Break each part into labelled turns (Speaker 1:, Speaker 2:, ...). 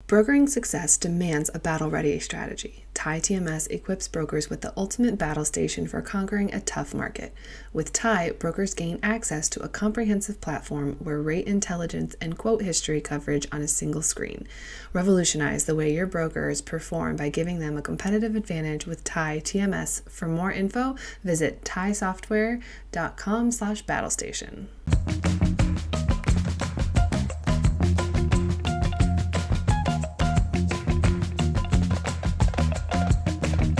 Speaker 1: Brokering success demands a battle-ready strategy. TIE TMS equips brokers with the ultimate battle station for conquering a tough market. With TIE, brokers gain access to a comprehensive platform where rate intelligence and quote history coverage on a single screen. Revolutionize the way your brokers perform by giving them a competitive advantage with TIE TMS. For more info, visit tiesoftware.com/battlestation.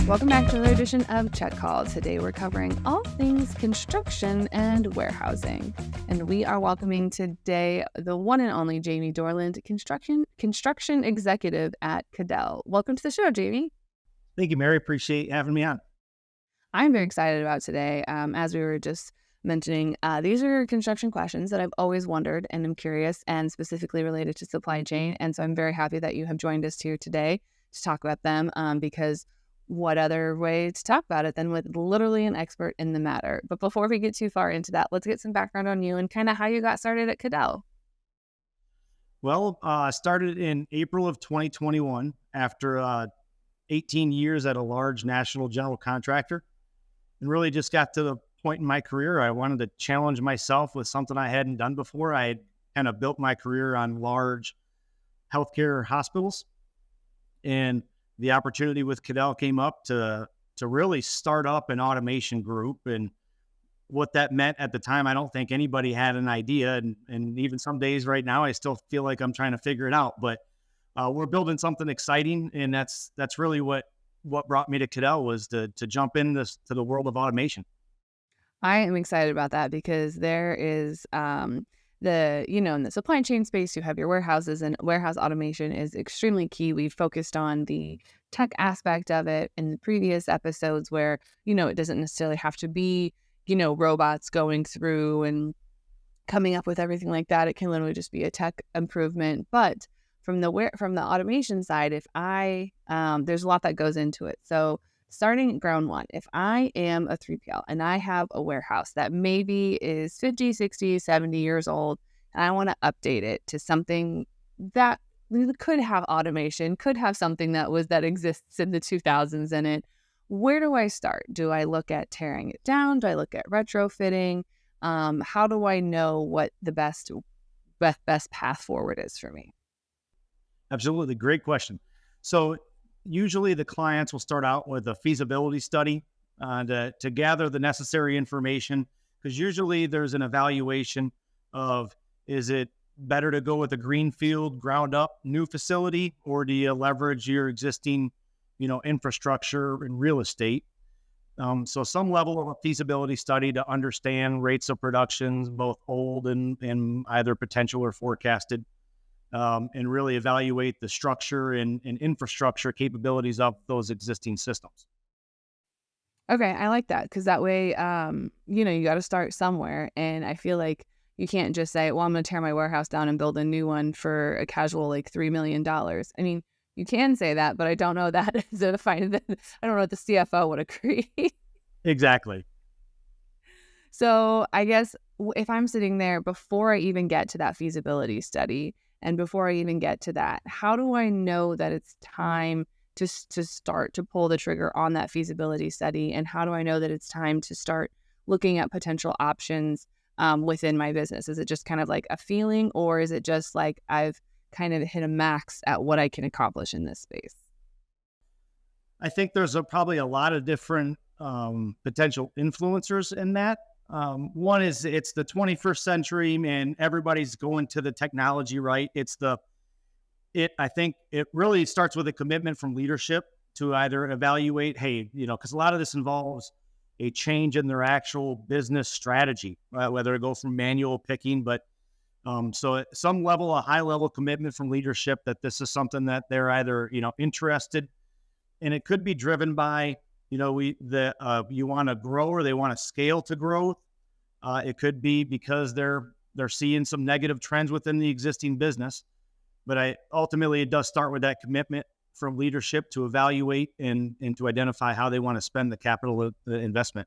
Speaker 2: Welcome back to another edition of Check Call. Today we're covering all things construction and warehousing. And we are welcoming today the one and only Jamie Dorland, construction executive at Cadell. Welcome to the show, Jamie.
Speaker 3: Thank you, Mary. Appreciate having me on.
Speaker 2: I'm very excited about today. As we were just mentioning, these are construction questions that I've always wondered and am curious, and specifically related to supply chain. And so I'm very happy that you have joined us here today to talk about them because what other way to talk about it than with literally an expert in the matter. But before we get too far into that, let's get some background on you and kind of how you got started at Cadell.
Speaker 3: Well, I started in April of 2021 after 18 years at a large national general contractor, and really just got to the point in my career I wanted to challenge myself with something I hadn't done before. I had kind of built my career on large healthcare hospitals, and the opportunity with Cadell came up to really start up an automation group. And what that meant at the time, I don't think anybody had an idea. And even some days right now, I still feel like I'm trying to figure it out. But we're building something exciting. And that's really what brought me to Cadell, was to jump into the world of automation.
Speaker 2: I am excited about that because there is in the supply chain space, you have your warehouses, and warehouse automation is extremely key. We've focused on the tech aspect of it in the previous episodes where, it doesn't necessarily have to be, robots going through and coming up with everything like that. It can literally just be a tech improvement. But from the automation side, there's a lot that goes into it. So starting at ground one, if I am a 3PL and I have a warehouse that maybe is 50, 60, 70 years old, and I want to update it to something that could have automation, could have something that exists in the 2000s in it, where do I start? Do I look at tearing it down? Do I look at retrofitting? How do I know what the best path forward is for me?
Speaker 3: Absolutely. Great question. So usually the clients will start out with a feasibility study to gather the necessary information, because usually there's an evaluation of, is it better to go with a greenfield, ground up new facility, or do you leverage your existing, infrastructure and real estate? So some level of a feasibility study to understand rates of productions, both old and either potential or forecasted. And really evaluate the structure and infrastructure capabilities of those existing systems.
Speaker 2: Okay, I like that, because that way, you got to start somewhere. And I feel like you can't just say, well, I'm going to tear my warehouse down and build a new one for a casual $3 million. I mean, you can say that, but I don't know that is a fine. I don't know if the CFO would agree.
Speaker 3: Exactly.
Speaker 2: So I guess if I'm sitting there before I even get to that feasibility study, and before I even get to that, how do I know that it's time to start to pull the trigger on that feasibility study? And how do I know that it's time to start looking at potential options within my business? Is it just kind of like a feeling, or is it just like I've kind of hit a max at what I can accomplish in this space?
Speaker 3: I think there's probably a lot of different potential influencers in that. One is, it's the 21st century, and everybody's going to the technology, right? I think it really starts with a commitment from leadership to either evaluate, hey, because a lot of this involves a change in their actual business strategy, whether it goes from manual picking, but so at some level, a high level commitment from leadership that this is something that they're either, interested, and it could be driven by, you want to grow, or they want to scale to growth. It could be because they're seeing some negative trends within the existing business. But ultimately, it does start with that commitment from leadership to evaluate and to identify how they want to spend the capital investment.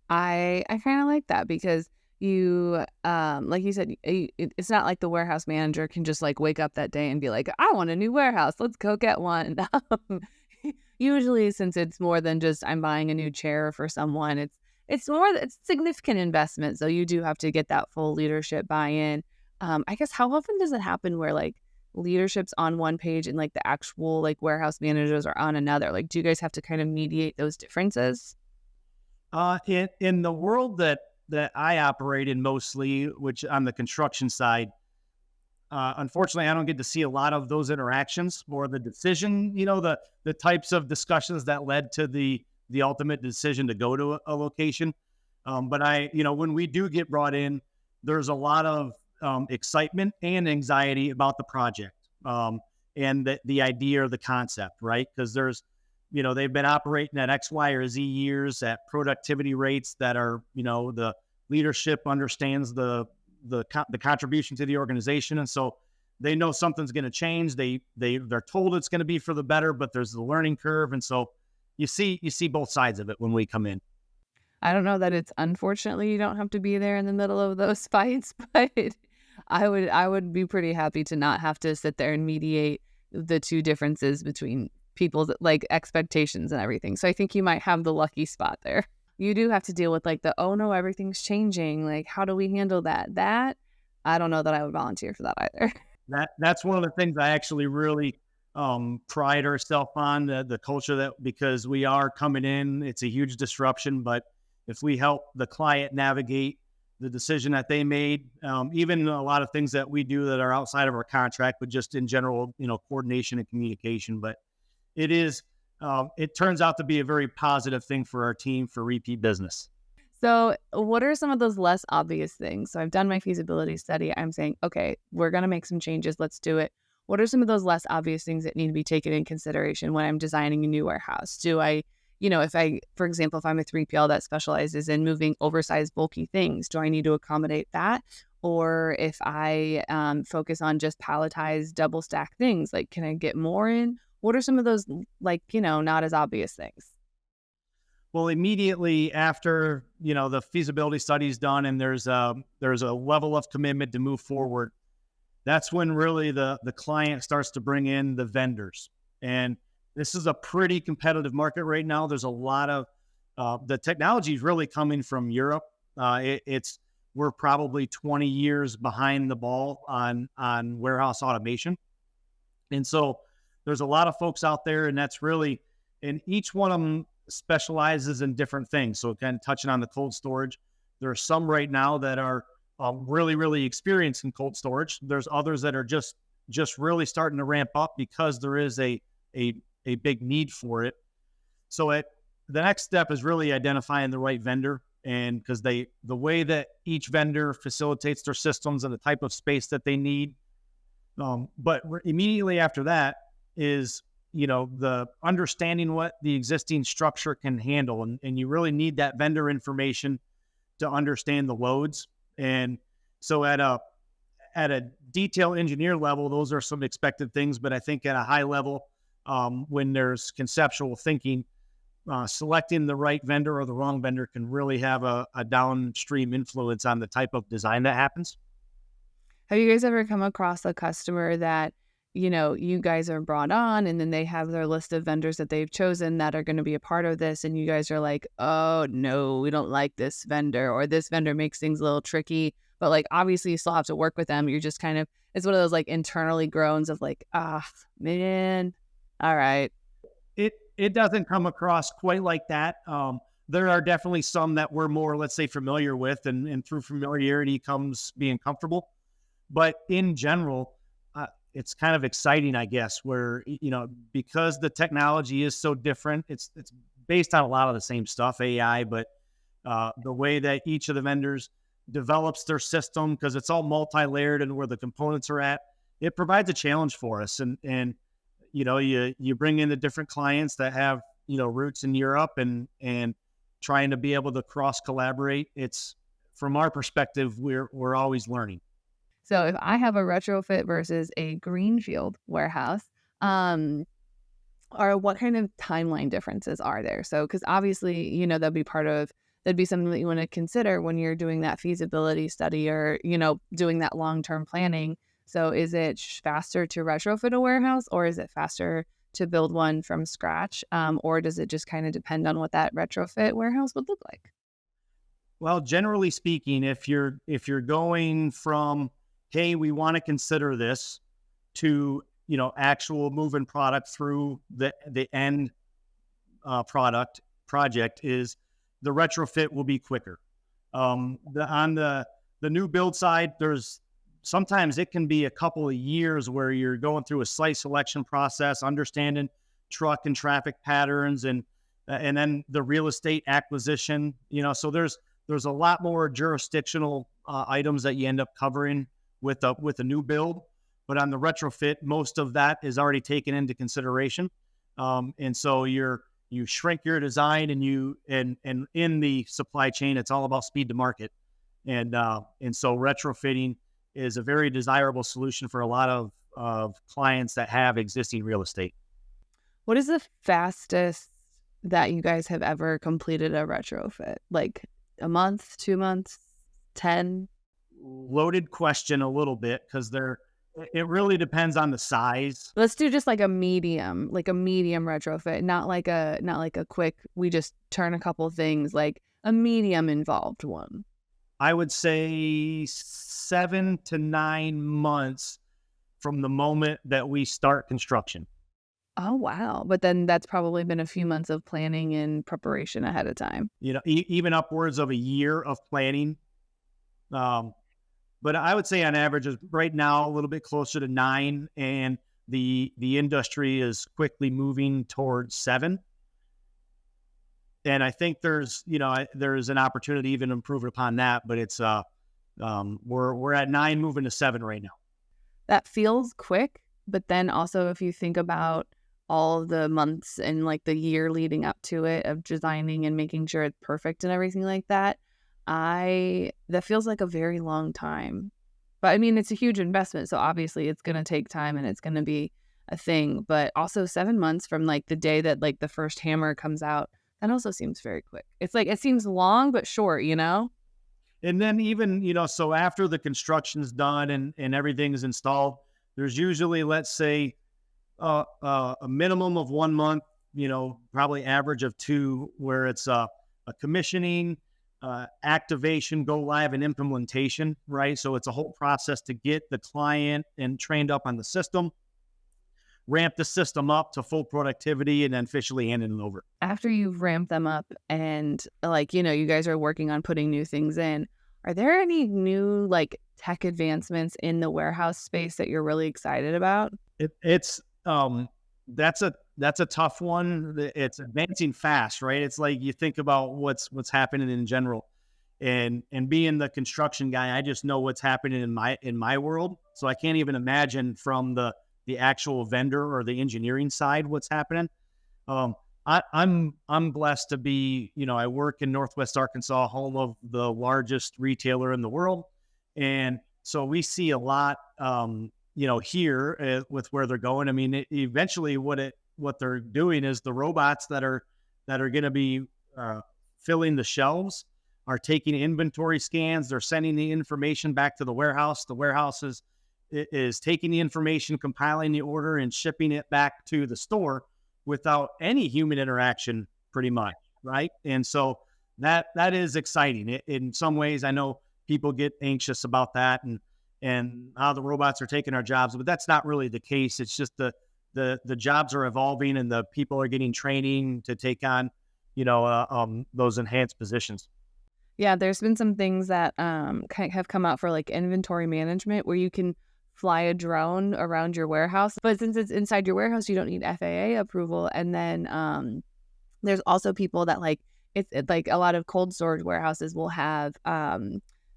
Speaker 2: I kind of like that, because you like you said, it's not like the warehouse manager can just like wake up that day and be like, I want a new warehouse, let's go get one. um, Usually, since it's more than just I'm buying a new chair for someone, it's significant investment, so you do have to get that full leadership buy-in. I guess, how often does it happen where like leadership's on one page and like the actual like warehouse managers are on another? Like, do you guys have to kind of mediate those differences?
Speaker 3: In the world that I operate in mostly, which on the construction side, unfortunately, I don't get to see a lot of those interactions or the decision. The types of discussions that led to the ultimate decision to go to a location. But when we do get brought in, there's a lot of excitement and anxiety about the project, and the idea or the concept, right? Because they've been operating at X, Y, or Z years at productivity rates that are, the leadership understands the contribution to the organization, and so they know something's going to change. They're told it's going to be for the better, but there's the learning curve, and so you see both sides of it when we come in.
Speaker 2: I don't know that it's unfortunately you don't have to be there in the middle of those fights, but I would be pretty happy to not have to sit there and mediate the two differences between people's like expectations and everything. So I think you might have the lucky spot there. You do have to deal with like the, oh no, everything's changing. Like, how do we handle that? I don't know that I would volunteer for that either.
Speaker 3: That's one of the things I actually really pride ourselves on, the culture, that because we are coming in, it's a huge disruption, but if we help the client navigate the decision that they made, even a lot of things that we do that are outside of our contract, but just in general, coordination and communication. But it turns out to be a very positive thing for our team for repeat business.
Speaker 2: So what are some of those less obvious things? So I've done my feasibility study. I'm saying, okay, we're going to make some changes. Let's do it. What are some of those less obvious things that need to be taken in consideration when I'm designing a new warehouse? Do I, for example, if I'm a 3PL that specializes in moving oversized, bulky things, do I need to accommodate that? Or if I focus on just palletized, double stack things, like, can I get more in? What are some of those, like, not as obvious things?
Speaker 3: Well, immediately after, the feasibility study is done and there's a level of commitment to move forward, that's when really the client starts to bring in the vendors. And this is a pretty competitive market right now. There's a lot of the technology is really coming from Europe. We're probably 20 years behind the ball on warehouse automation. And so there's a lot of folks out there, and and each one of them specializes in different things. So kind of touching on the cold storage, there are some right now that are really, really experienced in cold storage. There's others that are just really starting to ramp up because there is a big need for it. So the next step is really identifying the right vendor, and because the way that each vendor facilitates their systems and the type of space that they need. But immediately after that is, the understanding what the existing structure can handle. And you really need that vendor information to understand the loads. And so at a detail engineer level, those are some expected things. But I think at a high level, when there's conceptual thinking, selecting the right vendor or the wrong vendor can really have a downstream influence on the type of design that happens.
Speaker 2: Have you guys ever come across a customer that, you guys are brought on and then they have their list of vendors that they've chosen that are going to be a part of this, and you guys are like, oh no, we don't like this vendor, or this vendor makes things a little tricky, but like obviously you still have to work with them. You're just kind of, it's one of those like internally groans of like, ah, man, all right.
Speaker 3: It doesn't come across quite like that. There are definitely some that we're more, let's say, familiar with, and through familiarity comes being comfortable. But in general, it's kind of exciting, I guess, where, because the technology is so different, it's based on a lot of the same stuff, AI, but the way that each of the vendors develops their system, because it's all multi-layered and where the components are at, it provides a challenge for us. And you bring in the different clients that have, roots in Europe, and trying to be able to cross collaborate. It's, from our perspective, we're always learning.
Speaker 2: So if I have a retrofit versus a greenfield warehouse, or what kind of timeline differences are there? So, because obviously, that'll be part of that'd be something that you want to consider when you're doing that feasibility study or, doing that long-term planning. So is it faster to retrofit a warehouse, or is it faster to build one from scratch? Or does it just kind of depend on what that retrofit warehouse would look like?
Speaker 3: Well, generally speaking, if you're going from, hey, we want to consider this, to actual moving product through the end project, is the retrofit will be quicker. On the new build side, there's sometimes it can be a couple of years where you're going through a site selection process, understanding truck and traffic patterns, and then the real estate acquisition. So there's a lot more jurisdictional items that you end up covering with a new build. But on the retrofit, most of that is already taken into consideration, and so you shrink your design, and in the supply chain, it's all about speed to market, and so retrofitting is a very desirable solution for a lot of clients that have existing real estate.
Speaker 2: What is the fastest that you guys have ever completed a retrofit? Like a month, 2 months, 10?
Speaker 3: Loaded question a little bit, because it really depends on the size.
Speaker 2: Let's do just like a medium retrofit, not like a quick, we just turn a couple things, like a medium involved one.
Speaker 3: I would say 7 to 9 months from the moment that we start construction.
Speaker 2: Oh, wow. But then that's probably been a few months of planning and preparation ahead of time.
Speaker 3: Even upwards of a year of planning. But I would say on average is right now a little bit closer to 9, and the industry is quickly moving towards 7. And I think there's an opportunity to even improve upon that, but it's we're at 9 moving to 7 right now.
Speaker 2: That feels quick, but then also if you think about all the months and like the year leading up to it of designing and making sure it's perfect and everything like that, that feels like a very long time. But I mean, it's a huge investment, so obviously it's going to take time and it's going to be a thing. But also 7 months from like the day that like the first hammer comes out, that also seems very quick. It's like, it seems long but short,
Speaker 3: And then even, so after the construction's done and everything's installed, there's usually, let's say, a minimum of 1 month, probably average of 2, where it's a commissioning, activation, go live, and implementation, right? So it's a whole process to get the client and trained up on the system, ramp the system up to full productivity, and then officially handing it over.
Speaker 2: After you've ramped them up and you guys are working on putting new things in, are there any new like tech advancements in the warehouse space that you're really excited about?
Speaker 3: It's that's a tough one. It's advancing fast, right? It's like you think about what's happening in general, and being the construction guy, I just know what's happening in my world. So I can't even imagine from the actual vendor or the engineering side what's happening. I'm blessed to be, I work in Northwest Arkansas, home of the largest retailer in the world, and so we see a lot, here with where they're going. I mean, eventually, what they're doing is the robots that are going to be filling the shelves are taking inventory scans. They're sending the information back to the warehouse. The warehouse is taking the information, compiling the order, and shipping it back to the store without any human interaction, pretty much, right? And so that is exciting. In some ways, I know people get anxious about that and how the robots are taking our jobs, but that's not really the case. It's just the jobs are evolving and the people are getting training to take on, those enhanced positions.
Speaker 2: Yeah, there's been some things that have come out for like inventory management where you can fly a drone around your warehouse. But since it's inside your warehouse, you don't need FAA approval. And then there's also people that it's like a lot of cold storage warehouses will have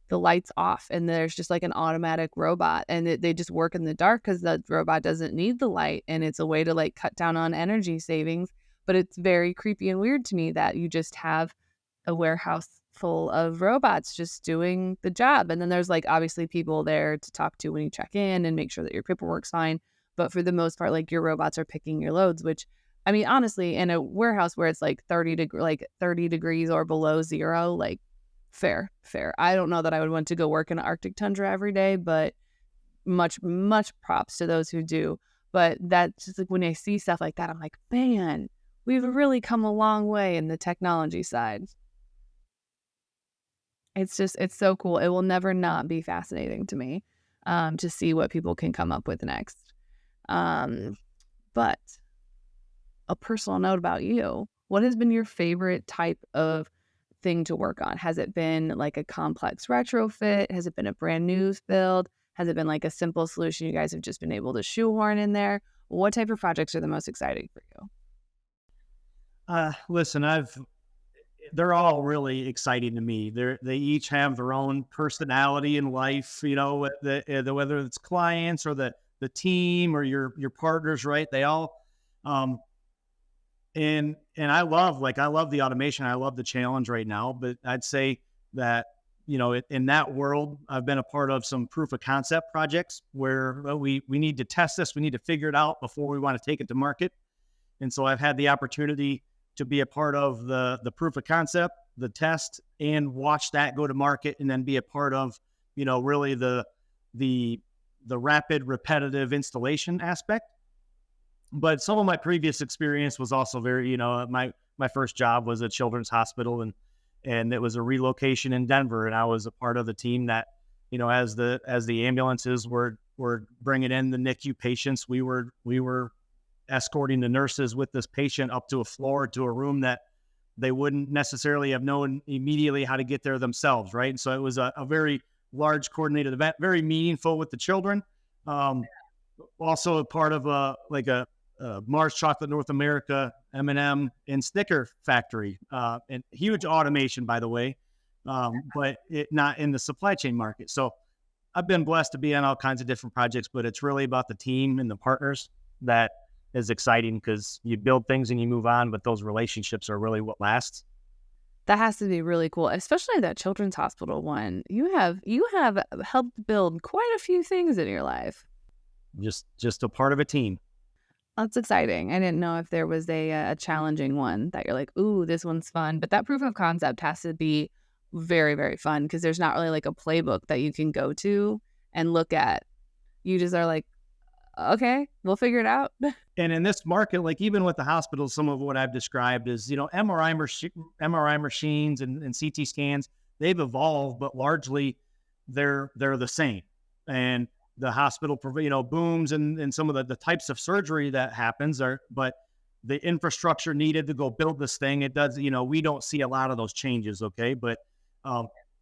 Speaker 2: the lights off and there's just like an automatic robot and they just work in the dark because the robot doesn't need the light. And it's a way to like cut down on energy savings. But it's very creepy and weird to me that you just have a warehouse full of robots just doing the job. And then there's like obviously people there to talk to when you check in and make sure that your paperwork's fine. But for the most part, like your robots are picking your loads, which I mean, honestly, in a warehouse where it's like 30 degrees or below zero, like fair. I don't know that I would want to go work in an Arctic tundra every day, but much props to those who do. But that's just like when I see stuff like that, I'm like, man, we've really come a long way in the technology side. It's so cool. It will never not be fascinating to me, to see what people can come up with next. But a personal note about you, what has been your favorite type of thing to work on? Has it been like a complex retrofit? Has it been a brand new build? Has it been like a simple solution you guys have just been able to shoehorn in there? What type of projects are the most exciting for you?
Speaker 3: Listen, they're all really exciting to me. They each have their own personality in life, whether it's clients or the team or your partners, right? They all, and I love the automation. I love the challenge right now, but I'd say that, in that world, I've been a part of some proof of concept projects where we need to test this. We need to figure it out before we want to take it to market. And so I've had the opportunity to be a part of the proof of concept, the test, and watch that go to market, and then be a part of, really the rapid repetitive installation aspect. But some of my previous experience was also very, my first job was a children's hospital, and it was a relocation in Denver, and I was a part of the team that, as the ambulances were bringing in the NICU patients, we were escorting the nurses with this patient up to a floor, to a room that they wouldn't necessarily have known immediately how to get there themselves, right? And so it was a very large coordinated event, very meaningful with the children. Also a part of a Mars Chocolate North America M&M and sticker factory, and huge automation, by the way, but it not in the supply chain market. So I've been blessed to be on all kinds of different projects, but it's really about the team and the partners that is exciting, because you build things and you move on, but those relationships are really what lasts.
Speaker 2: That has to be really cool, especially that children's hospital one. You have helped build quite a few things in your life.
Speaker 3: Just a part of a team.
Speaker 2: That's exciting. I didn't know if there was a challenging one that you're like, ooh, this one's fun. But that proof of concept has to be very, very fun, because there's not really like a playbook that you can go to and look at. You just are like, okay, we'll figure it out.
Speaker 3: And in this market, like even with the hospitals, some of what I've described is, MRI machines and CT scans, they've evolved, but largely they're the same. And the hospital, booms and some of the types of surgery that happens but the infrastructure needed to go build this thing, it does, we don't see a lot of those changes. Okay. But,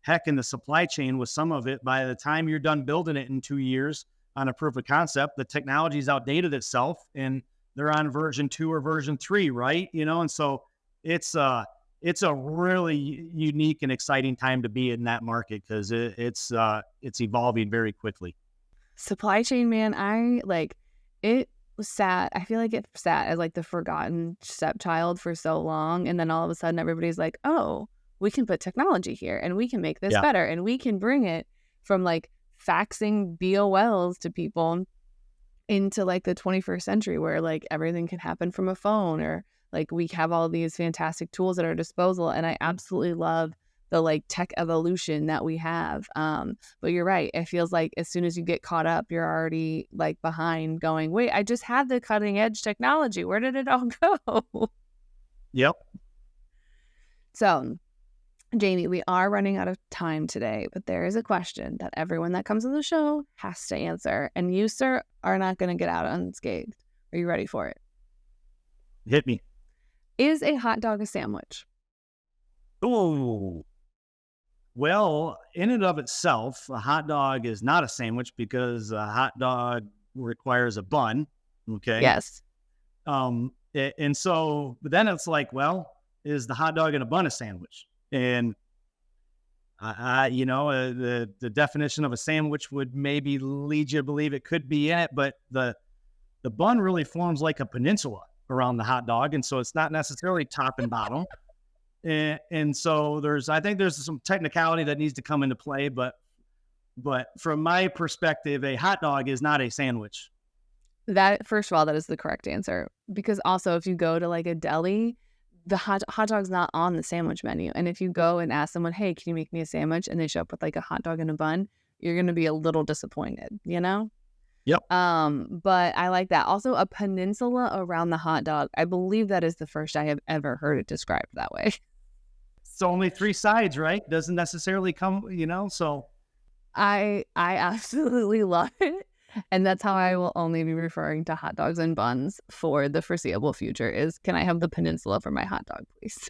Speaker 3: heck, in the supply chain with some of it, by the time you're done building it in 2 years on a proof of concept, the technology's outdated itself and they're on version 2 or version 3, right? And so it's a really unique and exciting time to be in that market, because it's evolving very quickly.
Speaker 2: Supply chain, man, it sat, I feel like it sat as like the forgotten stepchild for so long. And then all of a sudden everybody's like, oh, we can put technology here and we can make this better. And we can bring it from like faxing BOLs to people into like the 21st century, where like everything can happen from a phone, or like we have all these fantastic tools at our disposal. And I absolutely love the like tech evolution that we have. But you're right. It feels like as soon as you get caught up, you're already like behind, going, wait, I just had the cutting edge technology. Where did it all go?
Speaker 3: Yep.
Speaker 2: So, Jamie, we are running out of time today, but there is a question that everyone that comes on the show has to answer. And you, sir, are not going to get out unscathed. Are you ready for it?
Speaker 3: Hit me.
Speaker 2: Is a hot dog a sandwich?
Speaker 3: Oh, well, in and of itself, a hot dog is not a sandwich, because a hot dog requires a bun. Okay.
Speaker 2: Yes.
Speaker 3: And so, but then it's like, well, is the hot dog and a bun a sandwich? And the definition of a sandwich would maybe lead you to believe it could be in it, but the bun really forms like a peninsula around the hot dog, and so it's not necessarily top and bottom. And so I think there's some technicality that needs to come into play, but from my perspective, a hot dog is not a sandwich.
Speaker 2: That first of all, that is the correct answer. Because also if you go to like a deli, the hot dog's not on the sandwich menu. And if you go and ask someone, hey, can you make me a sandwich? And they show up with like a hot dog and a bun, you're gonna be a little disappointed, you know?
Speaker 3: Yep.
Speaker 2: But I like that. Also, a peninsula around the hot dog. I believe that is the first I have ever heard it described that way.
Speaker 3: It's only 3 sides, right? Doesn't necessarily come, so
Speaker 2: I absolutely love it. And that's how I will only be referring to hot dogs and buns for the foreseeable future is, can I have the peninsula for my hot dog, please?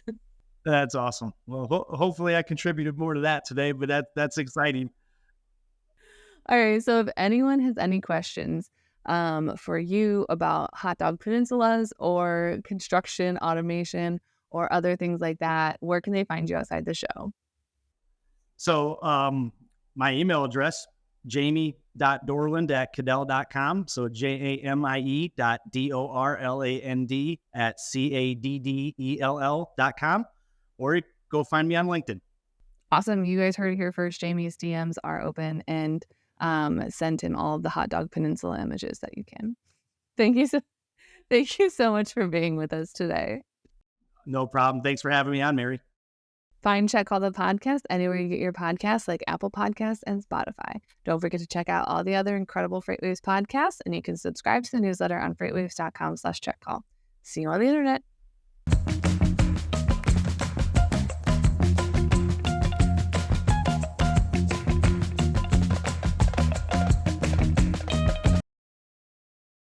Speaker 3: that's awesome. Well, hopefully I contributed more to that today, but that's exciting.
Speaker 2: All right. So if anyone has any questions for you about hot dog peninsulas or construction, automation, or other things like that, where can they find you outside the show?
Speaker 3: So my email address, jamie.dorland@cadell.com. So jamie.dorland@caddell.com, or go find me on LinkedIn.
Speaker 2: Awesome. You guys heard it here first. Jamie's DMs are open, and send him all of the hot dog peninsula images that you can. Thank you so much for being with us today.
Speaker 3: No problem. Thanks for having me on, Mary.
Speaker 2: Find Check All the Podcast anywhere you get your podcasts, like Apple Podcasts and Spotify. Don't forget to check out all the other incredible FreightWaves podcasts, and you can subscribe to the newsletter on freightwaves.com/checkcall. See you on the internet.